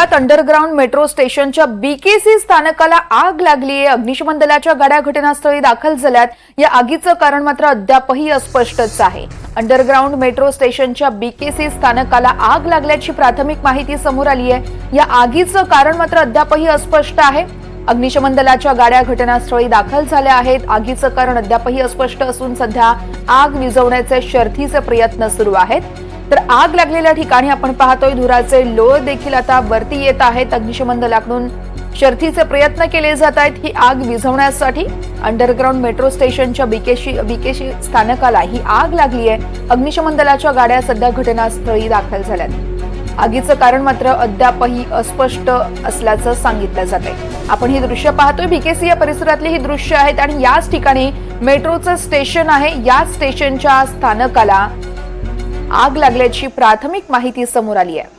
Underground metro स्टेशनच्या BKC स्थानकाला आग लागली आहे। अग्निशमन दलाच्या गाड्या घटनास्थळी दाखल झाल्यात। या आगीचं कारण मात्र अद्यापही अस्पष्टच आहे। अंडरग्राउंड मेट्रो स्टेशनच्या बीकेसी स्थानकाला आग लागल्याची प्राथमिक माहिती समोर आली आहे। या आगीचं कारण मात्र अद्यापही अस्पष्ट आहे। अग्निशमन दलाच्या गाड्या घटनास्थळी दाखल झाल्या आहेत। आगीचं कारण अद्यापही अस्पष्ट असून सध्या आग विझवण्याचे शर्थीचे प्रयत्न सुरू आहेत। तर आग लागलेल्या ठिकाणी आपण पाहतोय धुराचे लोळ देखील आता वरती येत आहेत। अग्निशमन दलाकडून शर्थीचे प्रयत्न केले जात आहेत ही आग विझवण्यासाठी। अंडरग्राउंड मेट्रो स्टेशनच्या बीकेसी स्थानकाला ही आग लागली आहे। अग्निशमन दलाच्या गाड्या सध्या घटनास्थळी दाखल झाल्यात। आगीचं कारण मात्र अद्यापही अस्पष्ट असल्याचं सांगितलं जातंय। आपण ही दृश्य पाहतोय, बीकेसी या परिसरातली ही दृश्य आहेत आणि याच ठिकाणी मेट्रोचं स्टेशन आहे। या स्टेशनच्या स्थानकाला आग लागल्याची प्राथमिक माहिती समोर आली आहे।